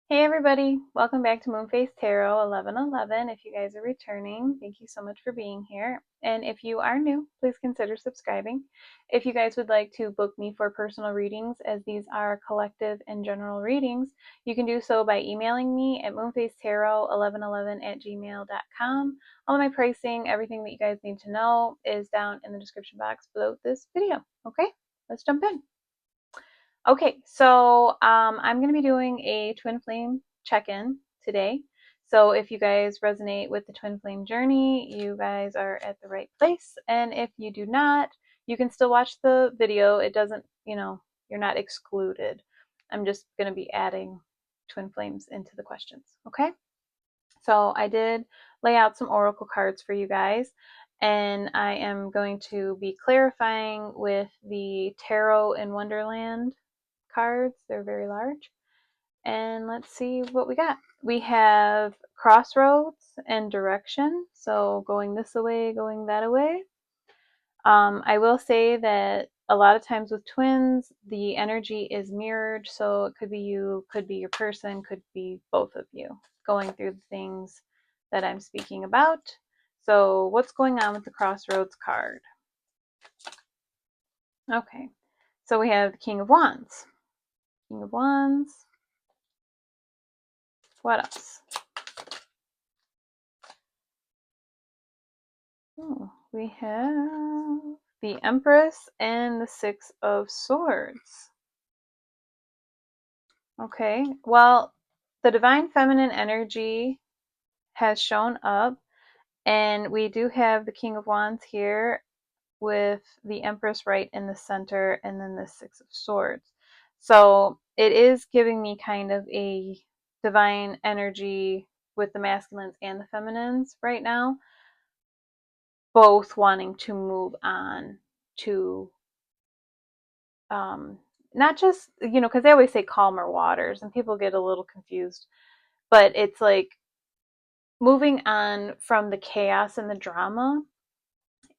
Hey everybody, welcome back to Moonface Tarot 1111. If you guys are returning, thank you so much for being here. And if you are new, please consider subscribing. If you guys would like to book me for personal readings, as these are collective and general readings, you can do so by emailing me at moonfacetarot1111@gmail.com. All of my pricing, everything that you guys need to know is down in the description box below this video. Okay, let's jump in. Okay, so I'm going to be doing a twin flame check-in today. So if you guys resonate with the twin flame journey, you guys are at the right place. And if you do not, you can still watch the video. It doesn't, you're not excluded. I'm just going to be adding twin flames into the questions. Okay, so I did lay out some oracle cards for you guys. And I am going to be clarifying with the Tarot in Wonderland cards. They're very large. And let's see what we got. We have crossroads and direction. So going this way, going that way. I will say that a lot of times with twins, the energy is mirrored. So it could be you, could be your person, could be both of you going through the things that I'm speaking about. So what's going on with the crossroads card? Okay, so we have the King of Wands. King of Wands. What else? Oh, we have the Empress and the Six of Swords. Okay, well, the Divine Feminine energy has shown up, and we do have the King of Wands here with the Empress right in the center, and then the Six of Swords. So it is giving me kind of a divine energy with the masculines and the feminines right now, both wanting to move on to not just, because they always say calmer waters and people get a little confused, but it's like moving on from the chaos and the drama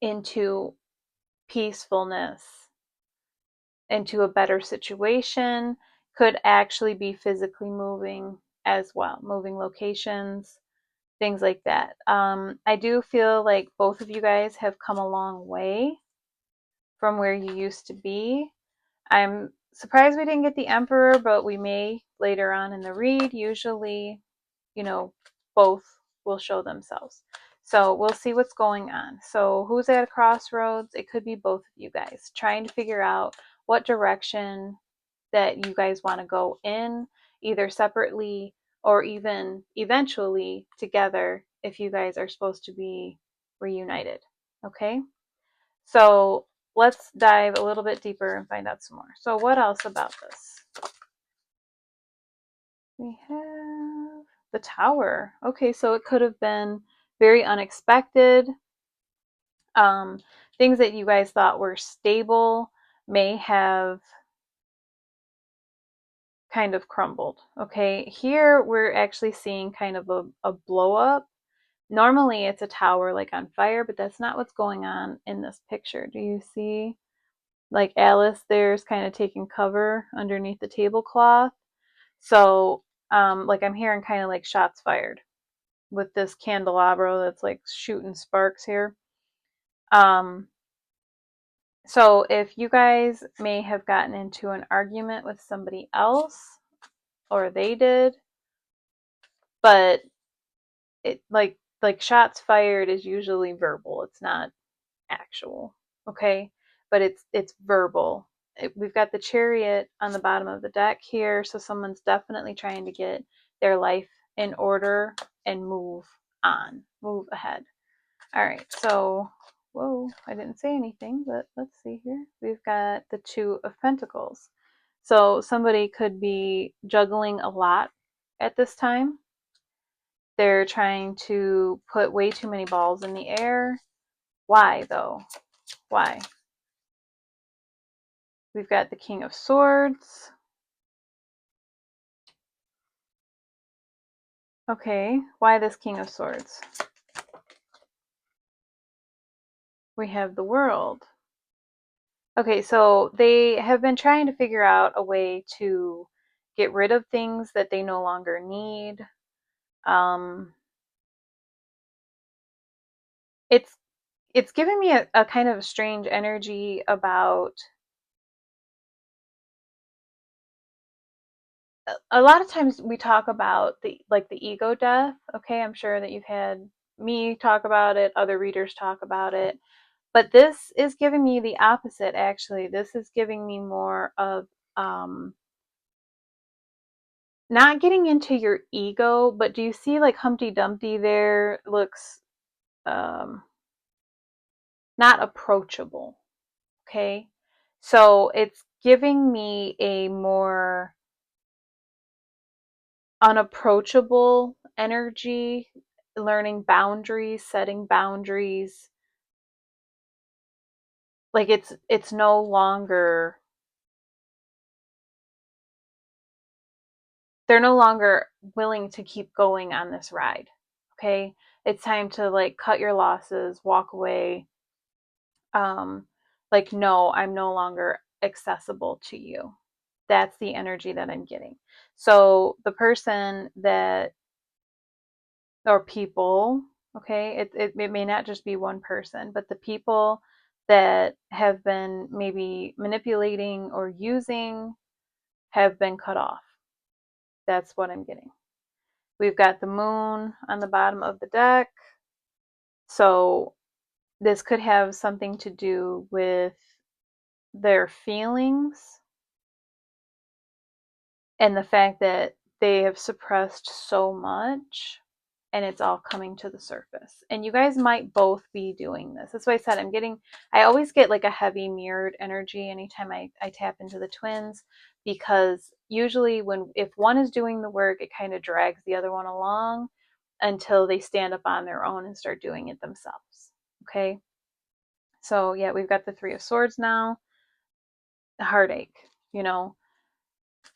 into peacefulness, into a better situation. Could actually be physically moving as well, moving locations, things like that. I do feel like both of you guys have come a long way from where you used to be. I'm surprised we didn't get the Emperor, but we may later on in the read. Usually, both will show themselves. So we'll see what's going on. So who's at a crossroads? It could be both of you guys trying to figure out what direction that you guys want to go in, either separately or even eventually together if you guys are supposed to be reunited. Okay? So let's dive a little bit deeper and find out some more. So what else about this? We have the Tower. Okay, so it could have been very unexpected. Things that you guys thought were stable may have kind of crumbled. Okay, here we're actually seeing kind of a blow up. Normally it's a tower like on fire, but that's not what's going on in this picture. Do you see? Like Alice there's kind of taking cover underneath the tablecloth. So, like I'm hearing kind of like shots fired with this candelabra that's like shooting sparks here. So if you guys may have gotten into an argument with somebody else, or they did, but it like shots fired is usually verbal. It's not actual, okay? But it's verbal. We've got the Chariot on the bottom of the deck here, so someone's definitely trying to get their life in order and move on, move ahead. All right, so whoa, I didn't say anything, but let's see here. We've got the Two of Pentacles. So somebody could be juggling a lot at this time. They're trying to put way too many balls in the air. Why though? Why? We've got the King of Swords. Okay, why this King of Swords? We have the World. Okay, so they have been trying to figure out a way to get rid of things that they no longer need. Um, it's it's giving me a kind of strange energy about a lot of times we talk about the ego death. Okay, I'm sure that you've had me talk about it, other readers talk about it, but this is giving me the opposite. Actually, this is giving me more of um not getting into your ego, but do you see like Humpty Dumpty there looks um not approachable. Okay, so it's giving me a more unapproachable energy, learning boundaries, setting boundaries. Like it's no longer, they're no longer willing to keep going on this ride. Okay? It's time to like cut your losses, walk away. Um like no, I'm no longer accessible to you. That's the energy that I'm getting. So the person that or people, okay, it may not just be one person, but the people that have been maybe manipulating or using have been cut off. That's what I'm getting. We've got the moon on the bottom of the deck. So this could have something to do with their feelings and the fact that they have suppressed so much and it's all coming to the surface. And you guys might both be doing this. That's why I said I always get like a heavy mirrored energy anytime I tap into the twins, because usually if one is doing the work, it kind of drags the other one along until they stand up on their own and start doing it themselves. Okay. So yeah, we've got the Three of Swords now. The heartache, you know,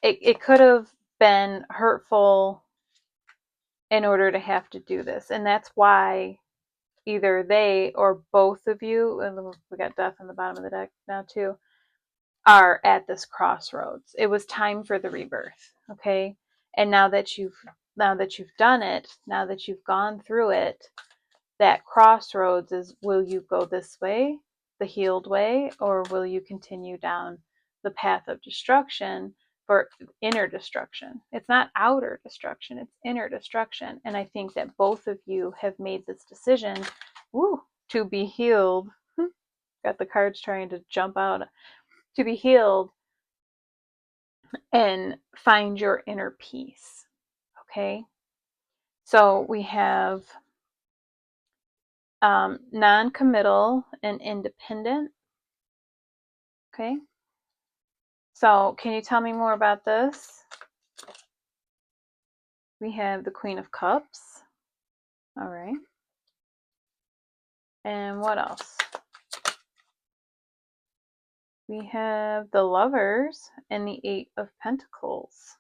it could have been hurtful in order to have to do this. And that's why either they or both of you, and we got death on the bottom of the deck now too, are at this crossroads. It was time for the rebirth. Okay. And now that you've done it, now that you've gone through it, that crossroads is, will you go this way, the healed way, or will you continue down the path of destruction for inner destruction? It's not outer destruction, it's inner destruction. And I think that both of you have made this decision, to be healed. Got the cards trying to jump out. To be healed and find your inner peace. Okay. So we have non-committal and independent. Okay. So can you tell me more about this? We have the Queen of Cups. All right. And what else? We have the Lovers and the Eight of Pentacles.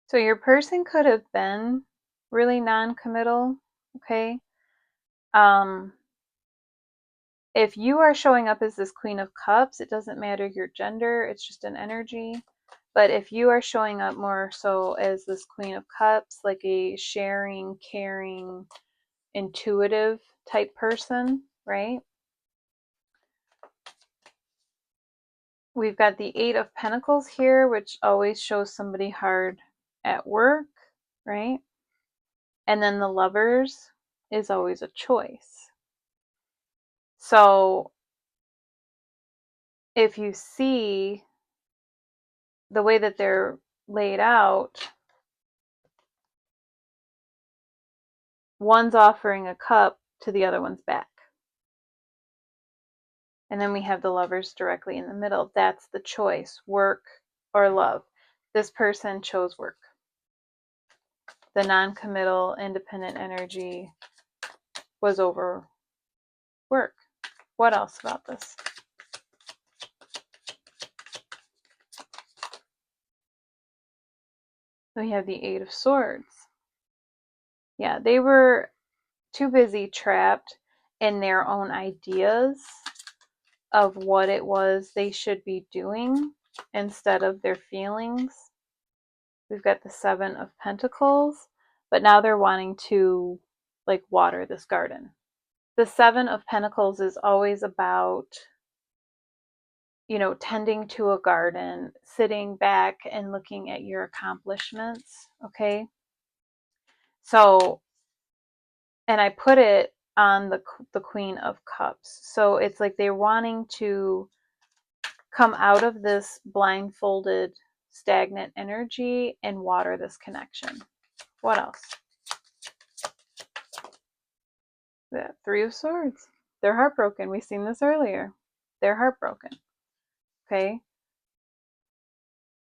So your person could have been really non-committal, okay? If you are showing up as this Queen of Cups, it doesn't matter your gender, it's just an energy. But if you are showing up more so as this Queen of Cups, like a sharing, caring, intuitive type person, right? We've got the Eight of Pentacles here, which always shows somebody hard at work, right? And then the Lovers is always a choice. So if you see the way that they're laid out, one's offering a cup to the other one's back. And then we have the Lovers directly in the middle. That's the choice, work or love. This person chose work. The non-committal, independent energy was over work. What else about this? We have the Eight of Swords. Yeah, they were too busy trapped in their own ideas of what it was they should be doing instead of their feelings. We've got the Seven of Pentacles, but now they're wanting to like water this garden. The Seven of Pentacles is always about, you know, tending to a garden, sitting back and looking at your accomplishments, okay? So, and I put it on the Queen of Cups. So it's like they're wanting to come out of this blindfolded, stagnant energy and water this connection. What else? The Three of Swords. They're heartbroken. We've seen this earlier. They're heartbroken. Okay.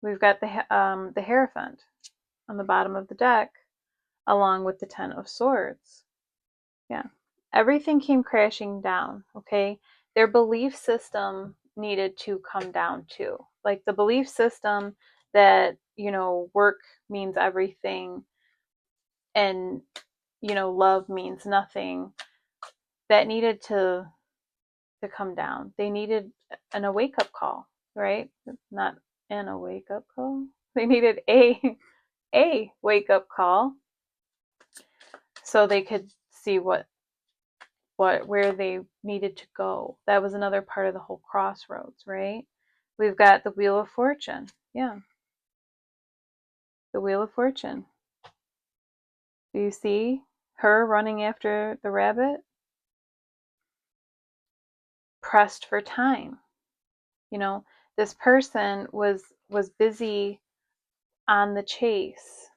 We've got the Hierophant on the bottom of the deck, along with the Ten of Swords. Yeah. Everything came crashing down. Okay. Their belief system needed to come down too. Like the belief system that, you know, work means everything and, you know, love means nothing. That needed to come down. They needed a wake up call, right? Not a wake up call. They needed a wake up call so they could see where they needed to go. That was another part of the whole crossroads, right? We've got the Wheel of Fortune. Yeah. The Wheel of Fortune. Do you see her running after the rabbit? Pressed for time. You know, this person was busy on the chase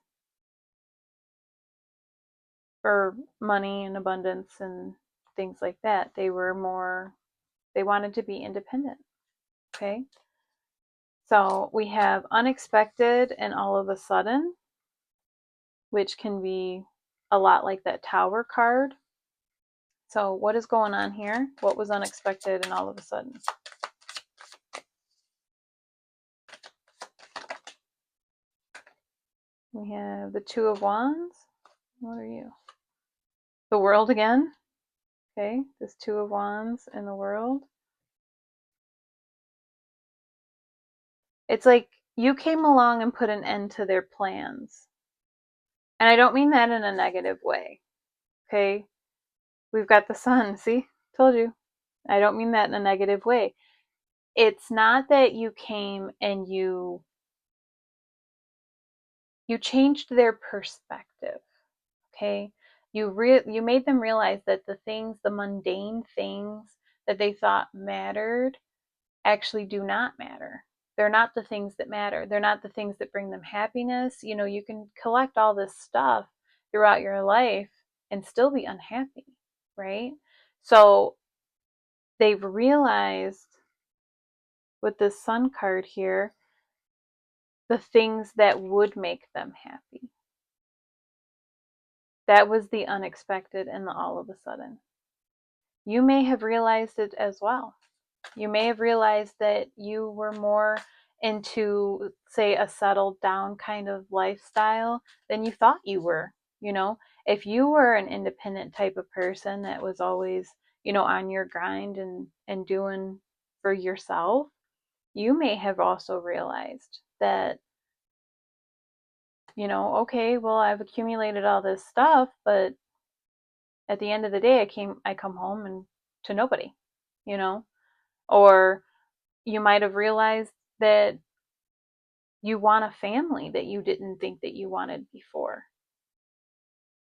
for money and abundance and things like that. They wanted to be independent. Okay. So we have unexpected and all of a sudden, which can be a lot like that Tower card. So what is going on here? What was unexpected and all of a sudden? We have the Two of Wands. What are you? The World again. Okay, this Two of Wands and the World. It's like you came along and put an end to their plans. And I don't mean that in a negative way. Okay? We've got the Sun. See? Told you. I don't mean that in a negative way. It's not that you came and you changed their perspective. Okay? You made them realize that the mundane things that they thought mattered actually do not matter. They're not the things that matter. They're not the things that bring them happiness. You know, you can collect all this stuff throughout your life and still be unhappy, right? So they've realized with this Sun card here the things that would make them happy. That was the unexpected and the all of a sudden. You may have realized it as well. You may have realized that you were more into, say, a settled down kind of lifestyle than you thought you were. You know, if you were an independent type of person that was always, you know, on your grind and doing for yourself, you may have also realized that, you know, okay, well, I've accumulated all this stuff, but at the end of the day, I come home and to nobody, you know, or you might have realized that you want a family that you didn't think that you wanted before,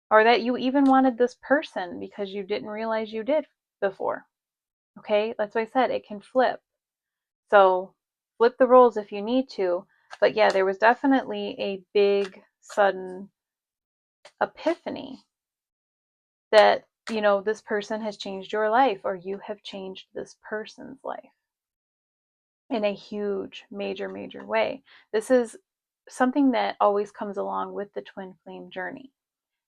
or that you even wanted this person because you didn't realize you did before. Okay, that's why I said it can flip. So flip the roles if you need to. But yeah, there was definitely a big sudden epiphany that, you know, this person has changed your life, or you have changed this person's life in a huge, major way. This is something that always comes along with the twin flame journey.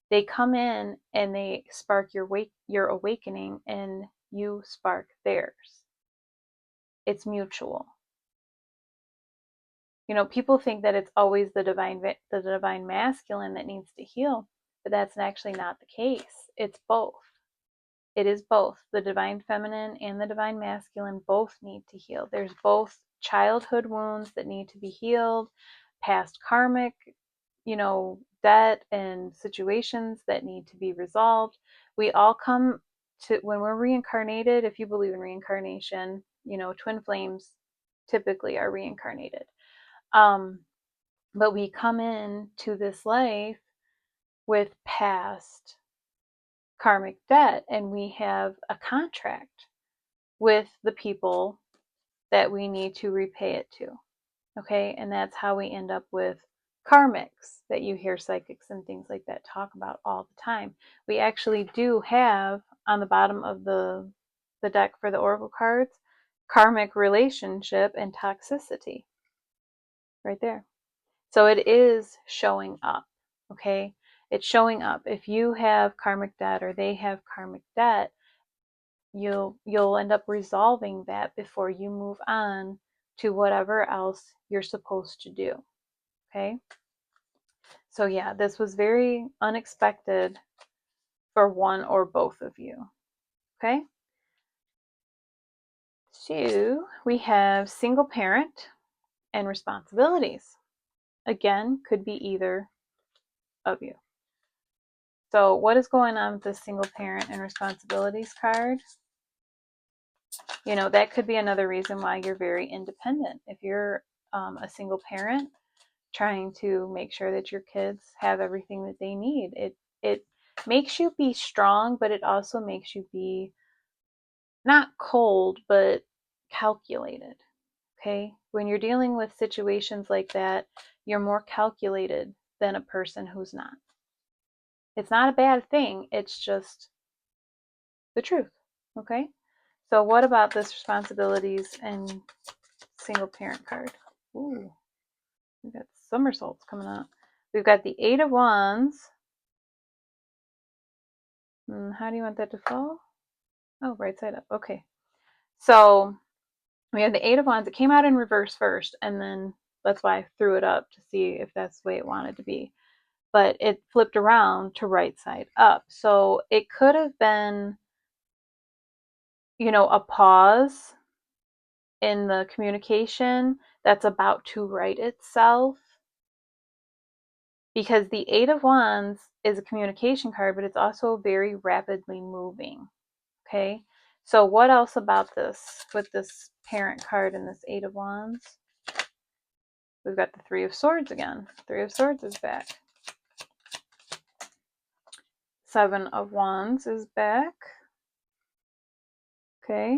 They come in and they spark your awakening, and you spark theirs. It's mutual. You know, people think that it's always the divine masculine that needs to heal, but that's actually not the case. It's both. It is both. The divine feminine and the divine masculine both need to heal. There's both childhood wounds that need to be healed, past karmic, debt and situations that need to be resolved. We all come to, when we're reincarnated, if you believe in reincarnation, twin flames typically are reincarnated. But we come in to this life with past karmic debt, and we have a contract with the people that we need to repay it to. Okay, and that's how we end up with karmics that you hear psychics and things like that talk about all the time. We actually do have on the bottom of the deck for the oracle cards karmic relationship and toxicity right there. So it is showing up. Okay, it's showing up. If you have karmic debt or they have karmic debt, you'll end up resolving that before you move on to whatever else you're supposed to do. Okay, so yeah, this was very unexpected for one or both of you. Okay, so we have single parent and responsibilities. Again, could be either of you. So what is going on with the single parent and responsibilities card? That could be another reason why you're very independent. If you're a single parent trying to make sure that your kids have everything that they need, it makes you be strong, but it also makes you be not cold, but calculated. Okay? When you're dealing with situations like that, you're more calculated than a person who's not. It's not a bad thing, it's just the truth. Okay? So what about this responsibilities and single parent card? Ooh, we've got somersaults coming up. We've got the Eight of Wands. How do you want that to fall? Oh, right side up. Okay. So we have the Eight of Wands. It came out in reverse first, and then that's why I threw it up to see if that's the way it wanted to be. But it flipped around to right side up. So it could have been, a pause in the communication that's about to right itself. Because the Eight of Wands is a communication card, but it's also very rapidly moving. Okay, so what else about this with this parent card and this Eight of Wands? We've got the Three of Swords again. Three of Swords is back. Seven of Wands is back. Okay.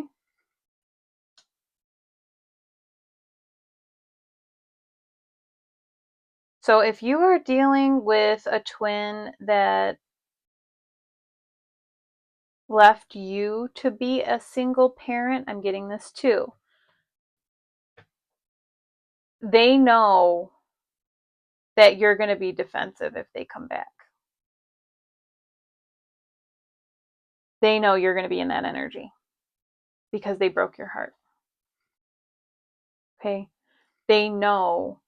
So if you are dealing with a twin that left you to be a single parent, I'm getting this too. They know that you're going to be defensive if they come back. They know you're going to be in that energy because they broke your heart. Okay? They know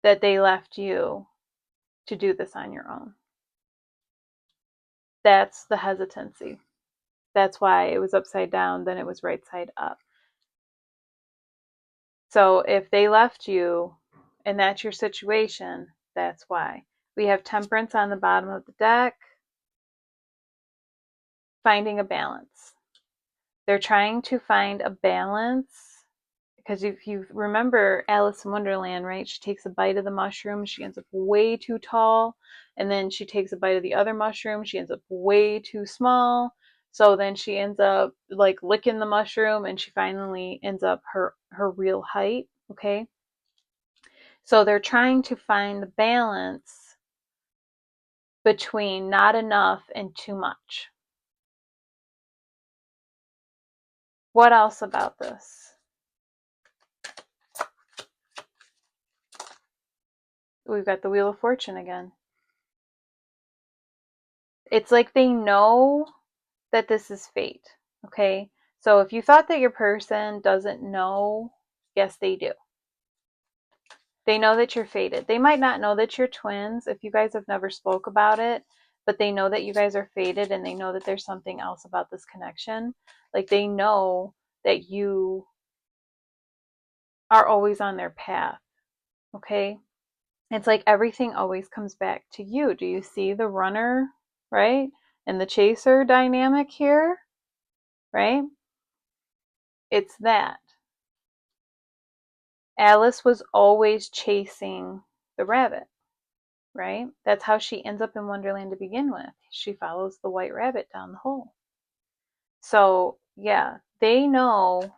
that they left you to do this on your own. That's the hesitancy. That's why it was upside down, then it was right side up. So if they left you and that's your situation, that's why. We have Temperance on the bottom of the deck. Finding a balance. They're trying to find a balance because if you remember Alice in Wonderland, right? She takes a bite of the mushroom, she ends up way too tall, and then she takes a bite of the other mushroom, she ends up way too small. So then she ends up like licking the mushroom and she finally ends up her real height, okay? So they're trying to find the balance between not enough and too much. What else about this? We've got the Wheel of Fortune again. It's like they know that this is fate, okay? So if you thought that your person doesn't know, yes, they do. They know that you're fated. They might not know that you're twins. If you guys have never spoke about it, but they know that you guys are fated, and they know that there's something else about this connection. Like, they know that you are always on their path, okay? It's like everything always comes back to you. Do you see the runner, right? And the chaser dynamic here, right? It's that. Alice was always chasing the rabbit, right? That's how she ends up in Wonderland to begin with. She follows the white rabbit down the hole. So, yeah, they know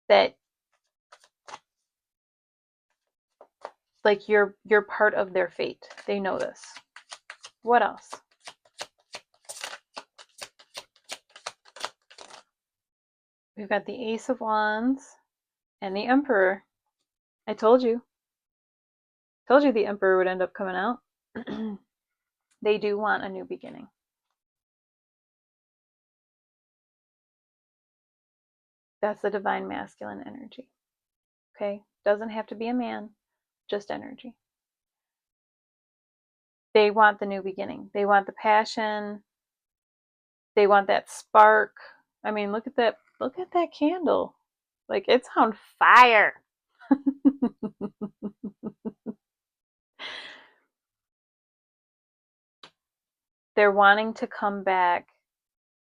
that, like, you're part of their fate. They know this. What else? We've got the Ace of Wands and the Emperor. I told you. Told you the Emperor would end up coming out. They do want a new beginning. That's the divine masculine energy. Okay? Doesn't have to be a man, just energy. They want the new beginning. They want the passion. They want that spark. I mean, look at that candle. Like, it's on fire. They're wanting to come back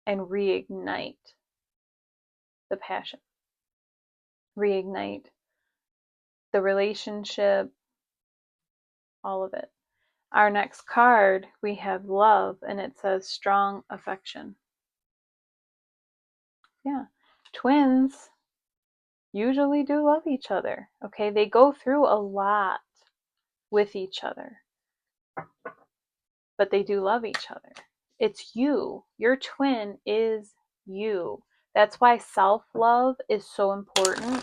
and reignite the passion. Reignite the relationship, all of it. Our next card, we have love, and it says strong affection. Yeah. Twins usually do love each other, okay? They go through a lot with each other, but they do love each other. It's you. Your twin is you. That's why self-love is so important.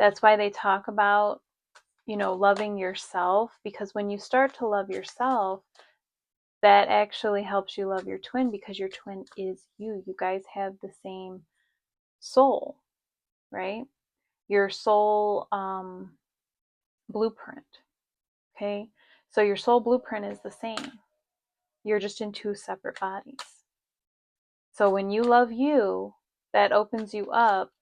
That's why they talk about, loving yourself, because when you start to love yourself, that actually helps you love your twin, because your twin is you. You guys have the same soul, right? Your soul blueprint, okay? So your soul blueprint is the same. You're just in two separate bodies. So when you love you, that opens you up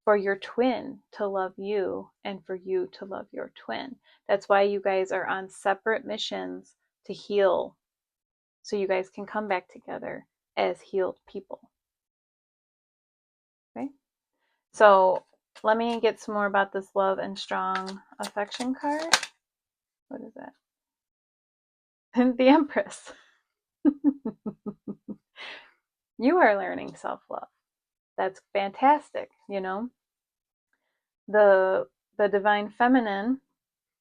for your twin to love you and for you to love your twin. That's why you guys are on separate missions to heal, so you guys can come back together as healed people. Okay? So let me get some more about this love and strong affection card. What is that? The Empress. You are learning self-love. That's fantastic, The divine feminine,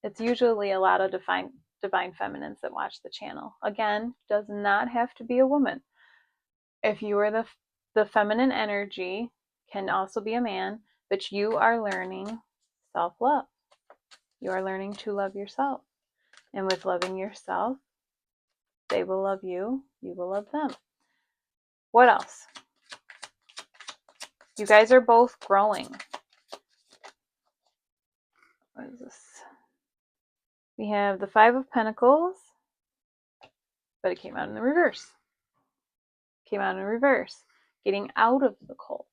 it's usually a lot of divine feminines that watch the channel. Again, does not have to be a woman. If you are the feminine energy, can also be a man, but you are learning self-love. You are learning to love yourself. And with loving yourself, they will love you, you will love them. What else? You guys are both growing. What is this? We have the Five of Pentacles, but it came out in the reverse. Came out in reverse. Getting out of the cult.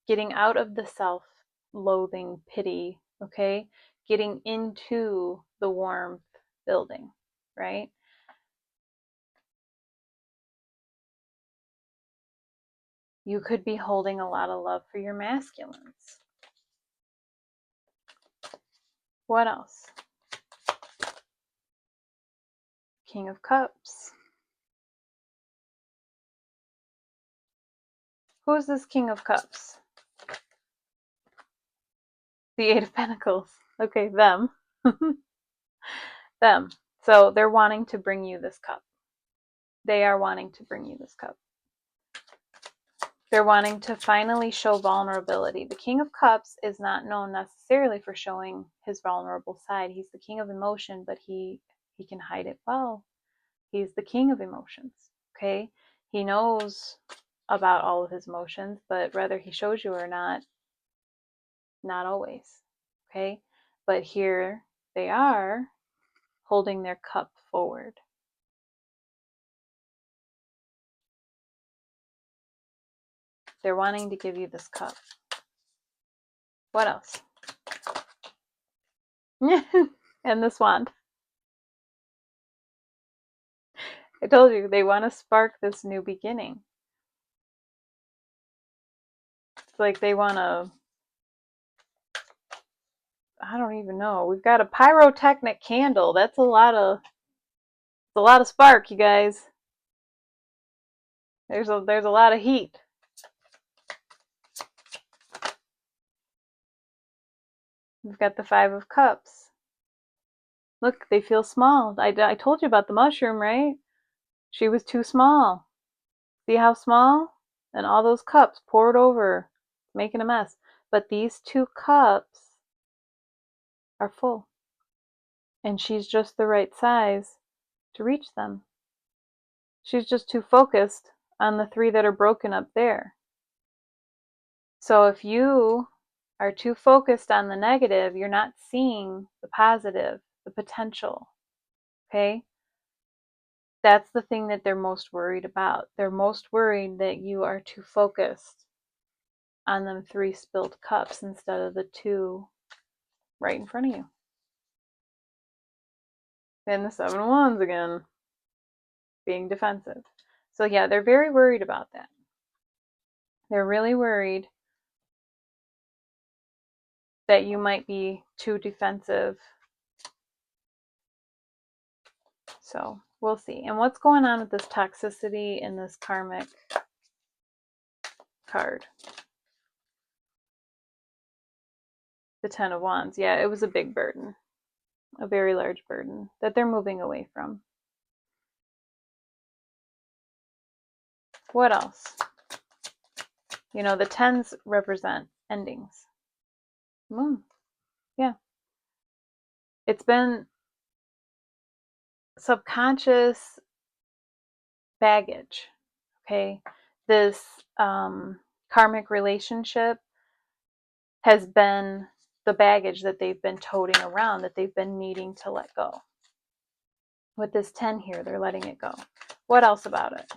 Getting out of the self-loathing, pity, okay? Getting into the warmth building, right? You could be holding a lot of love for your masculines. What else? King of Cups. Who is this King of Cups? The Eight of Pentacles. Okay, them. Them. So they're wanting to bring you this cup. They are wanting to bring you this cup. They're wanting to finally show vulnerability. The King of Cups is not known necessarily for showing his vulnerable side. He's the king of emotion, but he can hide it well. He's the king of emotions, okay? He knows about all of his emotions, but whether he shows you or not always, okay? But here they are holding their cup forward. They're wanting to give you this cup. What else? And this wand. I told you, they want to spark this new beginning. It's like they want to, I don't even know. We've got a pyrotechnic candle. That's a lot of spark, you guys. There's a lot of heat. We've got the 5 of Cups. Look, they feel small. I told you about the mushroom, right? She was too small. See how small? And all those cups poured over, making a mess. But these 2 cups are full. And she's just the right size to reach them. She's just too focused on the 3 that are broken up there. So if you are too focused on the negative, you're not seeing the positive, the potential. Okay? That's the thing that they're most worried about. They're most worried that you are too focused on them 3 spilled cups instead of the 2 right in front of you. And the 7 of Wands again, being defensive. So yeah, they're very worried about that. They're really worried that you might be too defensive. So we'll see. And what's going on with this toxicity in this karmic card? The 10 of Wands. Yeah, it was a big burden. A very large burden that they're moving away from. What else? You know, the 10s represent endings. Moon. Yeah. It's been subconscious baggage. Okay. This karmic relationship has been the baggage that they've been toting around, that they've been needing to let go. With this 10 here, they're letting it go. What else about it?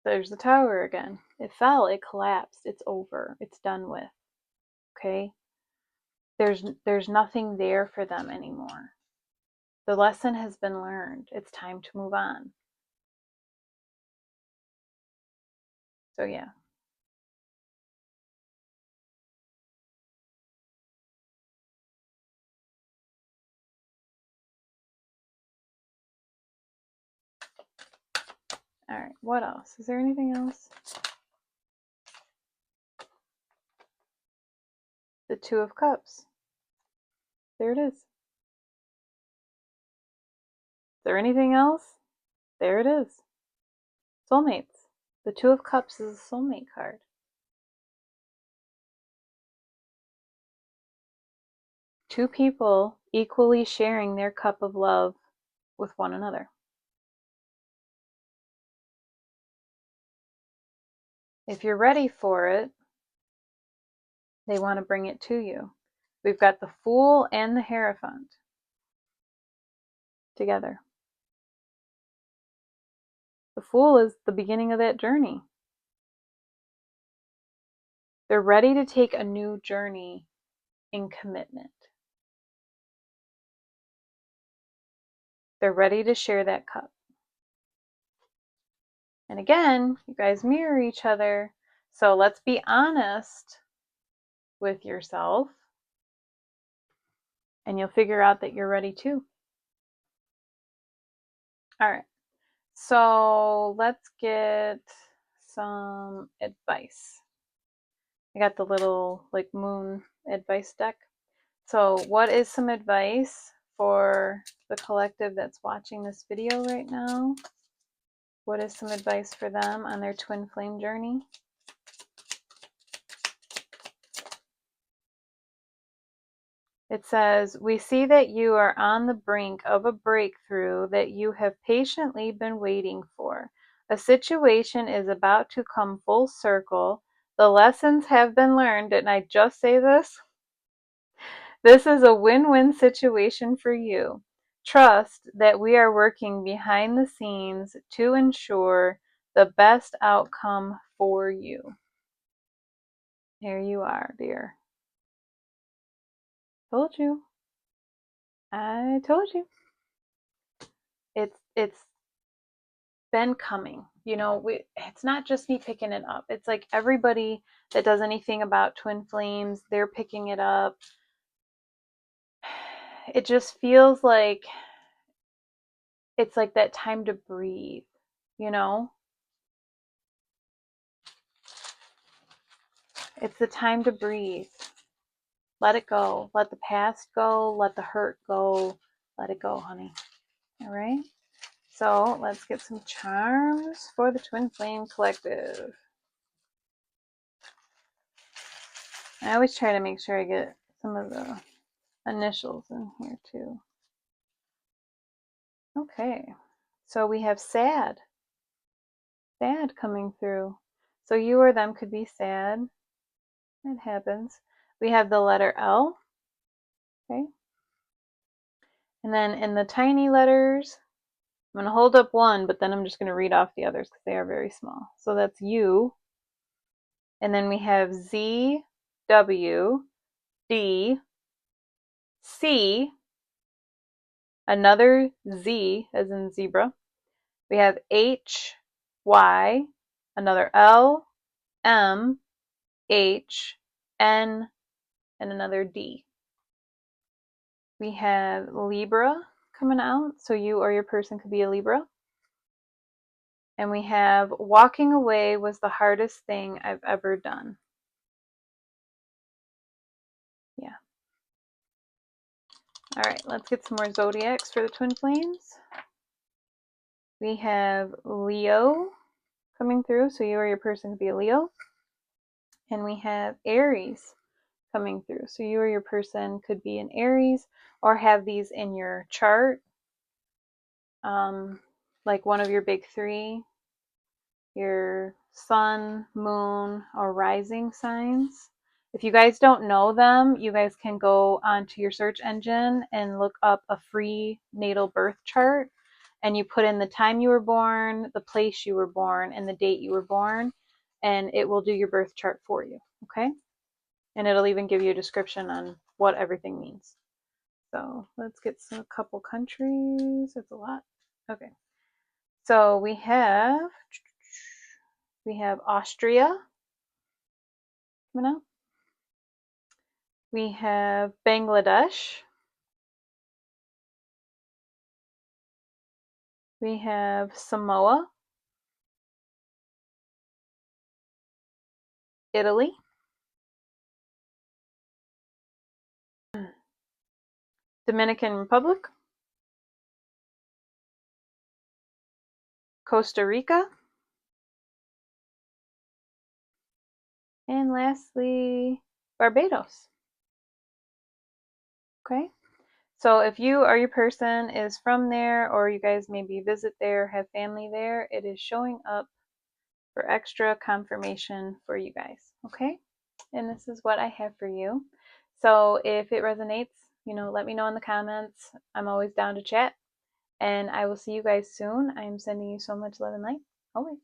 There's the Tower again. It fell, it collapsed, it's over, it's done with. Okay? There's nothing there for them anymore. The lesson has been learned. It's time to move on. So yeah. All right, what else? Is there anything else? The 2 of Cups. There it is. Is there anything else? There it is. Soulmates. The 2 of Cups is a soulmate card. Two people equally sharing their cup of love with one another. If you're ready for it, they want to bring it to you. We've got the Fool and the Hierophant together. The Fool is the beginning of that journey. They're ready to take a new journey in commitment. They're ready to share that cup. And again, you guys mirror each other. So let's be honest with yourself. And you'll figure out that you're ready too. All right. So let's get some advice. I got the little like moon advice deck. So what is some advice for the collective that's watching this video right now? What is some advice for them on their twin flame journey? It says, we see that you are on the brink of a breakthrough that you have patiently been waiting for. A situation is about to come full circle. The lessons have been learned. Didn't I just say this? This is a win-win situation for you. Trust that we are working behind the scenes to ensure the best outcome for you. Here you are, dear. Told you. I told you. It's been coming. It's not just me picking it up. It's like everybody that does anything about twin flames, they're picking it up. It just feels like it's like that time to breathe, you know? It's the time to breathe. Let it go. Let the past go. Let the hurt go. Let it go, honey. All right? So let's get some charms for the Twin Flame Collective. I always try to make sure I get some of the initials in here too. Okay. So we have sad. Sad coming through. So you or them could be sad. It happens. We have the letter L. Okay. And then in the tiny letters, I'm going to hold up one, but then I'm just going to read off the others because they are very small. So that's U. And then we have Z, W, D, C, another Z as in zebra. We have H, Y, another L, M, H, N, and another D. We have Libra coming out, so you or your person could be a Libra. And we have walking away was the hardest thing I've ever done. Yeah. All right, let's get some more zodiacs for the twin flames. We have Leo coming through, so you or your person could be a Leo. And we have Aries coming through, so you or your person could be an Aries or have these in your chart, like one of your big three, your sun, moon, or rising signs. If you guys don't know them, you guys can go onto your search engine and look up a free natal birth chart, and you put in the time you were born, the place you were born, and the date you were born, and it will do your birth chart for you, okay? And it'll even give you a description on what everything means. So let's get a couple countries. It's a lot. Okay. So we have Austria coming up. We have Bangladesh. We have Samoa, Italy, Dominican Republic, Costa Rica, and lastly, Barbados. Okay. So if you or your person is from there, or you guys maybe visit there, have family there, it is showing up for extra confirmation for you guys. Okay. And this is what I have for you. So if it resonates, let me know in the comments. I'm always down to chat. And I will see you guys soon. I am sending you so much love and light. Always.